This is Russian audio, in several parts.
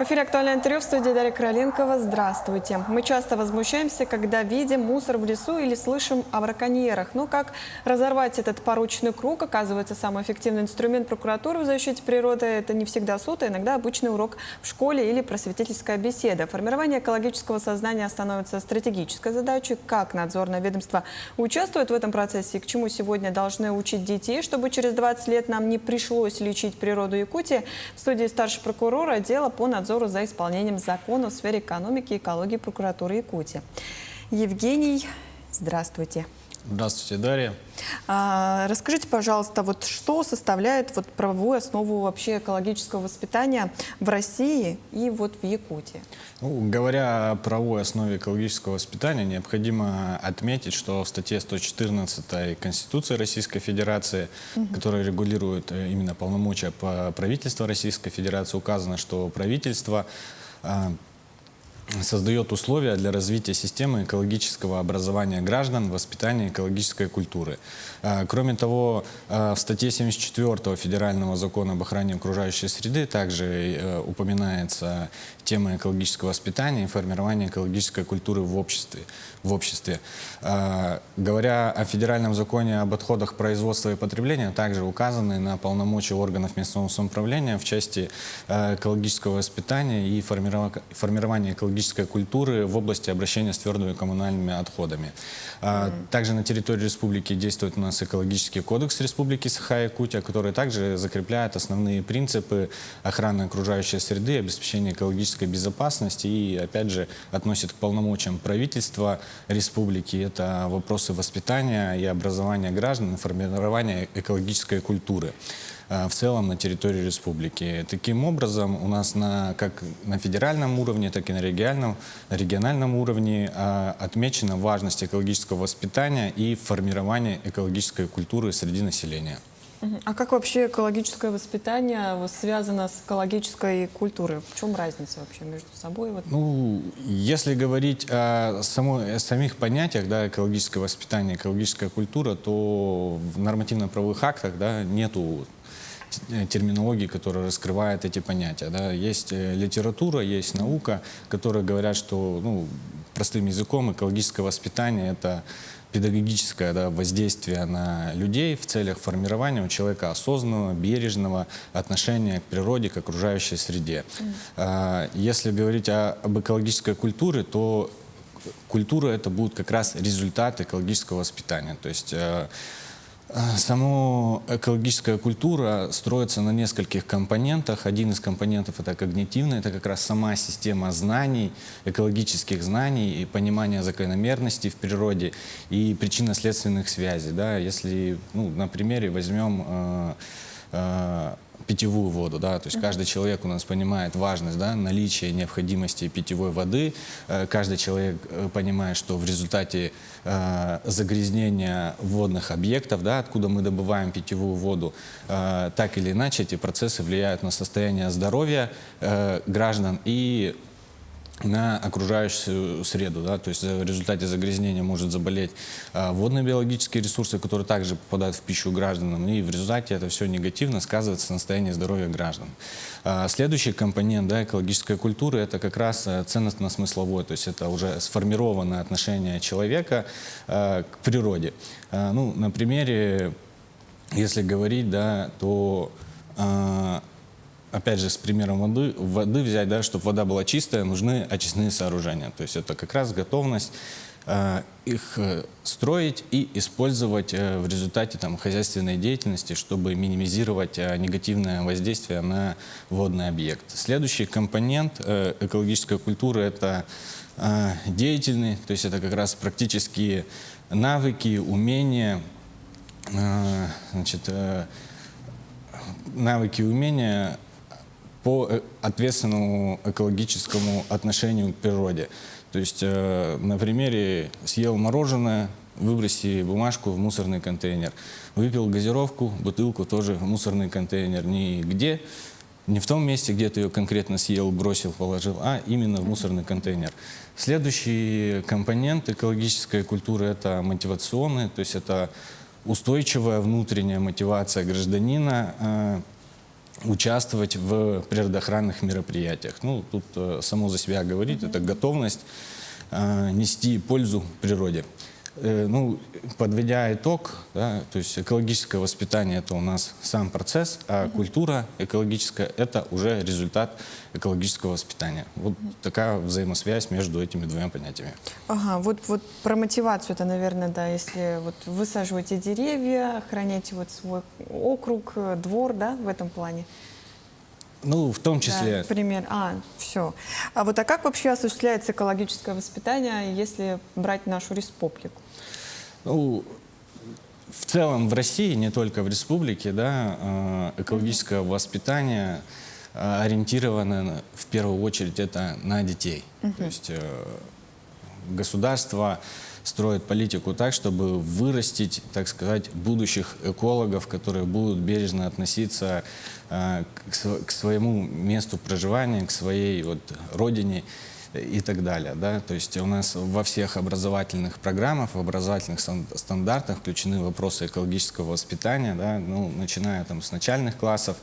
В эфире «Актуальное интервью», в студии Дарья Короленкова. Здравствуйте. Мы часто возмущаемся, когда видим мусор в лесу или слышим о браконьерах. Но как разорвать этот порочный круг? Оказывается, самый эффективный инструмент прокуратуры в защите природы – это не всегда суд, а иногда обычный урок в школе или просветительская беседа. Формирование экологического сознания становится стратегической задачей. Как надзорное ведомство участвует в этом процессе и к чему сегодня должны учить детей, чтобы через 20 лет нам не пришлось лечить природу Якутии? В студии старший прокурор отдела по надзору за исполнением закона в сфере экономики и экологии прокуратуры Якутии. Евгений, здравствуйте. Здравствуйте, Дарья. Расскажите, пожалуйста, что составляет правовую основу вообще экологического воспитания в России и в Якутии? Говоря о правовой основе экологического воспитания, необходимо отметить, что в статье 114 Конституции Российской Федерации, которая регулирует именно полномочия правительства Российской Федерации, указано, что правительство создает условия для развития системы экологического образования граждан, воспитания экологической культуры. Кроме того, в статье 74 Федерального закона об охране окружающей среды также упоминается тема экологического воспитания и формирования экологической культуры в обществе. Говоря о Федеральном законе об отходах производства и потребления, также указаны на полномочия органов местного самоуправления в части экологического воспитания и формирования экологической культуры в области обращения с твердыми коммунальными отходами. Также на территории республики действует у нас экологический кодекс Республики Саха-Якутия, который также закрепляет основные принципы охраны окружающей среды, обеспечения экологической безопасности и, опять же, относит к полномочиям правительства республики. Это вопросы воспитания и образования граждан, формирования экологической культуры в целом на территории республики. Таким образом, у нас как на федеральном уровне, так и на региональном уровне отмечена важность экологического воспитания и формирования экологической культуры среди населения. А как вообще экологическое воспитание связано с экологической культурой? В чем разница вообще между собой? Если говорить о самих понятиях, экологическое воспитание, экологическая культура, то в нормативно-правовых актах нету терминологии, которая раскрывает эти понятия. Есть литература, есть наука, которые говорят, что простым языком экологическое воспитание – это педагогическое воздействие на людей в целях формирования у человека осознанного, бережного отношения к природе, к окружающей среде. Если говорить об экологической культуре, то культура – это будет как раз результат экологического воспитания. То есть сама экологическая культура строится на нескольких компонентах. Один из компонентов – это когнитивный, это как раз сама система знаний, экологических знаний и понимания закономерностей в природе и причинно-следственных связей. Если на примере возьмем питьевую воду, то есть каждый человек у нас понимает важность наличия необходимости питьевой воды. Каждый человек понимает, что в результате загрязнения водных объектов, откуда мы добываем питьевую воду, так или иначе эти процессы влияют на состояние здоровья граждан и на окружающую среду. То есть в результате загрязнения может заболеть водные биологические ресурсы, которые также попадают в пищу гражданам, и в результате это все негативно сказывается на состоянии здоровья граждан. Следующий компонент экологической культуры – это как раз ценностно-смысловой, то есть это уже сформированное отношение человека к природе. На примере, если говорить, то опять же, с примером воды взять, чтобы вода была чистая, нужны очистные сооружения. То есть это как раз готовность их строить и использовать в результате хозяйственной деятельности, чтобы минимизировать негативное воздействие на водный объект. Следующий компонент экологической культуры – это деятельный, то есть это как раз практические навыки, умения, по ответственному экологическому отношению к природе. То есть на примере съел мороженое, выброси бумажку в мусорный контейнер. Выпил газировку, бутылку тоже в мусорный контейнер. Не в том месте, где ты ее конкретно съел, бросил, положил, а именно в мусорный контейнер. Следующий компонент экологической культуры – это мотивационный, то есть это устойчивая внутренняя мотивация гражданина участвовать в природоохранных мероприятиях. Ну, тут само за себя говорит, это готовность нести пользу природе. Ну, подведя итог, да, то есть экологическое воспитание – это у нас сам процесс, а культура экологическая – это уже результат экологического воспитания. Вот такая взаимосвязь между этими двумя понятиями. Ага, вот про мотивацию это, наверное, да, если вот высаживаете деревья, охраняете вот свой округ, двор, да, в этом плане. Ну, в том числе… Да, пример. Все. А как вообще осуществляется экологическое воспитание, если брать нашу республику? Ну, в целом в России, не только в республике, да, экологическое воспитание ориентировано в первую очередь это на детей. То есть государство строит политику так, чтобы вырастить, так сказать, будущих экологов, которые будут бережно относиться к своему месту проживания, к своей вот родине и так далее. Да? То есть у нас во всех образовательных программах, в образовательных стандартах включены вопросы экологического воспитания, да? Ну, начиная там с начальных классов.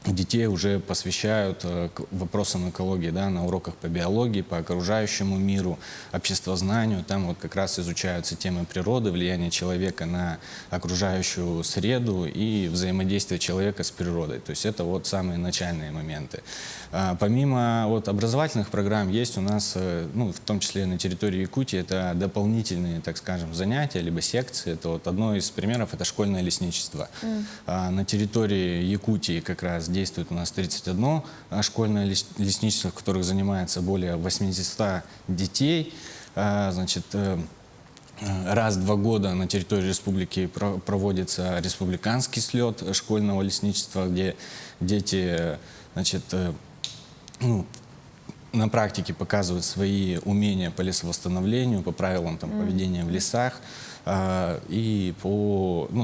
Детей уже посвящают вопросам экологии, да, на уроках по биологии, по окружающему миру, обществознанию. Там вот как раз изучаются темы природы, влияние человека на окружающую среду и взаимодействие человека с природой. То есть это вот самые начальные моменты. Помимо вот образовательных программ есть у нас, ну, в том числе на территории Якутии, это дополнительные, так скажем, занятия, либо секции. Это вот одно из примеров, это школьное лесничество. На территории Якутии как раз действует у нас 31 школьное лесничество, в которых занимается более 800 детей. Значит, раз в 2 года на территории республики проводится республиканский слет школьного лесничества, где дети, значит, ну, на практике показывают свои умения по лесовосстановлению, по правилам там, поведения в лесах, и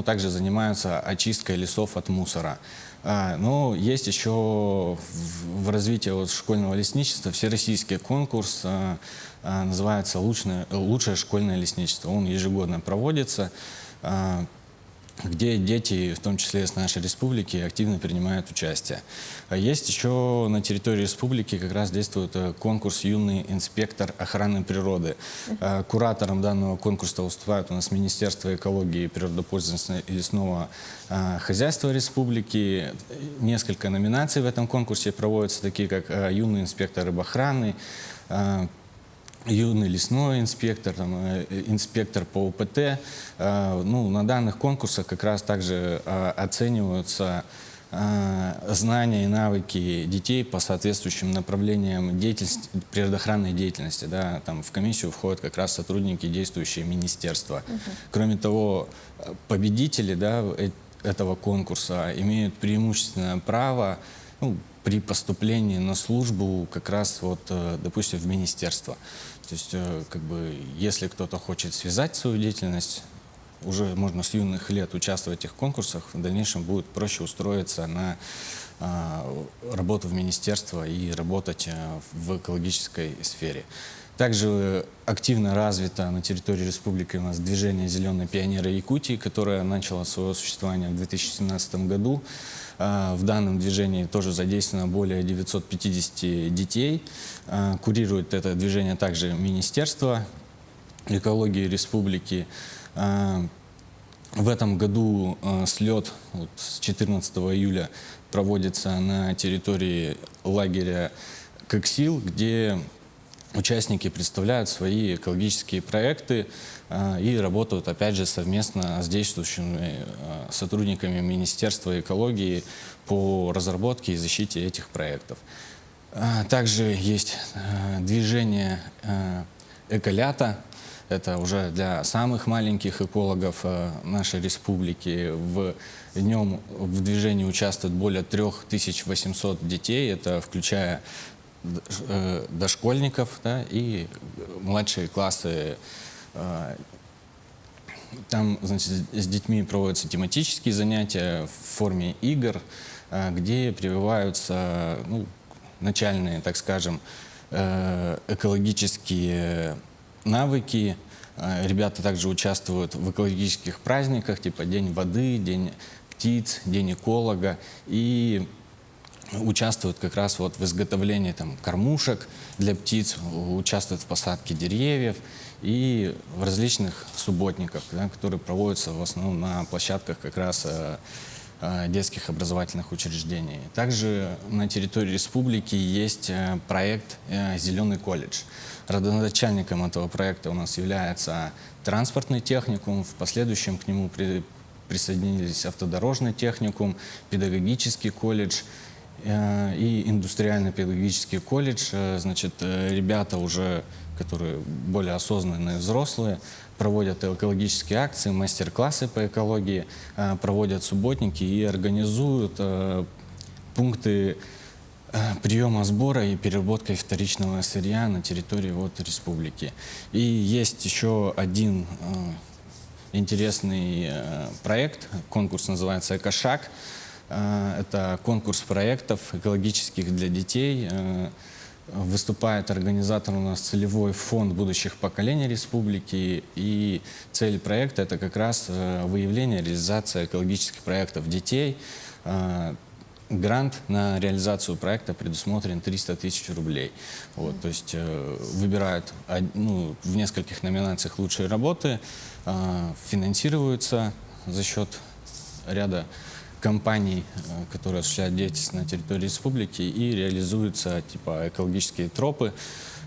также занимаются очисткой лесов от мусора. Но есть еще в развитии вот школьного лесничества всероссийский конкурс, называется «Лучшее школьное лесничество». Он ежегодно проводится, где дети, в том числе с нашей республики, активно принимают участие. Есть еще на территории республики как раз действует конкурс «Юный инспектор охраны природы». Куратором данного конкурса выступает у нас Министерство экологии, природопользования и лесного хозяйства республики. Несколько номинаций в этом конкурсе проводятся, такие как «Юный инспектор рыбоохраны», юный лесной инспектор, там, инспектор по УПТ. Ну, на данных конкурсах как раз также оцениваются знания и навыки детей по соответствующим направлениям деятельности, природоохранной деятельности. Да. Там в комиссию входят как раз сотрудники действующие министерства. Кроме того, победители, да, этого конкурса имеют преимущественное право, ну, при поступлении на службу как раз вот, допустим, в министерство. То есть, как бы, если кто-то хочет связать свою деятельность, уже можно с юных лет участвовать в этих конкурсах, в дальнейшем будет проще устроиться на работу в министерство и работать в экологической сфере. Также активно развито на территории республики у нас движение «Зеленые пионеры Якутии», которое начало свое существование в 2017 году. В данном движении тоже задействовано более 950 детей. Курирует это движение также Министерство экологии республики. В этом году слет вот, с 14 июля проводится на территории лагеря Коксил, где участники представляют свои экологические проекты и работают, опять же, совместно с действующими сотрудниками Министерства экологии по разработке и защите этих проектов. Также есть движение «Эколято». Это уже для самых маленьких экологов нашей республики. В нем в движении участвует более 3800 детей, это включая дошкольников, да, и младшие классы. Там, значит, с детьми проводятся тематические занятия в форме игр, где прививаются, ну, начальные, так скажем, экологические навыки. Ребята также участвуют в экологических праздниках, типа День воды, День птиц, день эколога, и участвуют как раз вот в изготовлении там кормушек для птиц, участвуют в посадке деревьев и в различных субботниках, да, которые проводятся в основном на площадках как раз детских образовательных учреждений. Также на территории республики есть проект «Зеленый колледж». Родоначальником этого проекта у нас является транспортный техникум, в последующем к нему присоединились автодорожный техникум, педагогический колледж и индустриально-педагогический колледж. Значит, ребята уже, которые более осознанные взрослые, проводят экологические акции, мастер-классы по экологии, проводят субботники и организуют пункты приема, сбора и переработки вторичного сырья на территории вот республики. И есть еще один интересный проект, конкурс называется «Экошаг». Это конкурс проектов экологических для детей. Выступает организатор у нас целевой фонд будущих поколений республики. И цель проекта — это как раз выявление, реализация экологических проектов детей. Грант на реализацию проекта предусмотрен 300 тысяч рублей. Вот, то есть выбирают в нескольких номинациях лучшие работы, финансируются за счет ряда компаний, которые осуществляют деятельность на территории республики, и реализуются типа экологические тропы,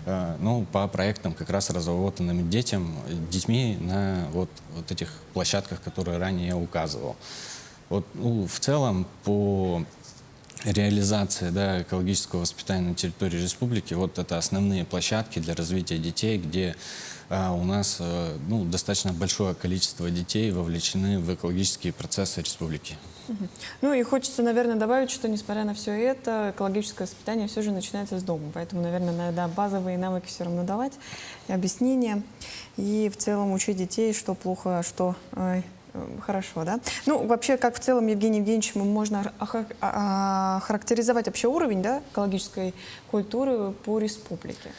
по проектам, как раз разработанным детьми на вот этих площадках, которые ранее я указывал. Вот, в целом по реализации, да, экологического воспитания на территории республики, вот это основные площадки для развития детей, где у нас достаточно большое количество детей вовлечены в экологические процессы республики. Ну и хочется, наверное, добавить, что несмотря на все это, экологическое воспитание все же начинается с дома. Поэтому, наверное, надо базовые навыки все равно давать, и объяснения, и в целом учить детей, что плохо, что хорошо, да? Ну, вообще, как в целом, Евгений Евгеньевич, можно охарактеризовать вообще уровень, да, экологической культуры по республике?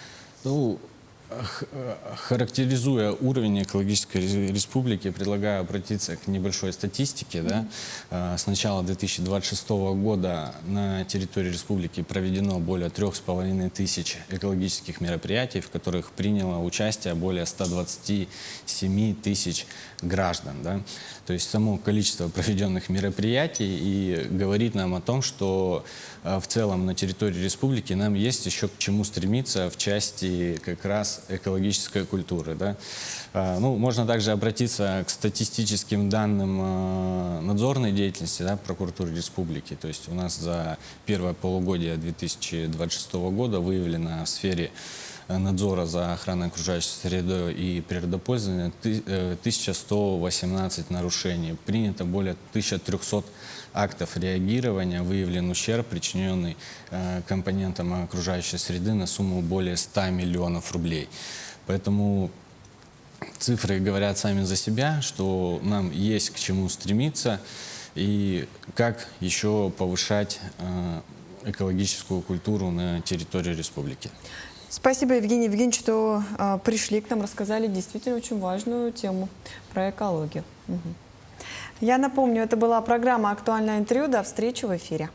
Характеризуя уровень экологической республики, предлагаю обратиться к небольшой статистике. Да? С начала 2026 года на территории республики проведено более 3500 экологических мероприятий, в которых приняло участие более 127 тысяч граждан. Да? То есть само количество проведенных мероприятий и говорит нам о том, что в целом на территории республики нам есть еще к чему стремиться в части как раз экологической культуры. Да? Можно также обратиться к статистическим данным надзорной деятельности, да, прокуратуры республики. То есть у нас за первое полугодие 2026 года выявлено в сфере надзора за охраной окружающей среды и природопользования 1118 нарушений. Принято более 1300 актов реагирования, выявлен ущерб, причиненный компонентам окружающей среды на сумму более 100 миллионов рублей. Поэтому цифры говорят сами за себя, что нам есть к чему стремиться и как еще повышать экологическую культуру на территории республики. Спасибо, Евгений Евгеньевич, что пришли к нам, рассказали действительно очень важную тему про экологию. Я напомню, это была программа «Актуальное интервью». До встречи в эфире.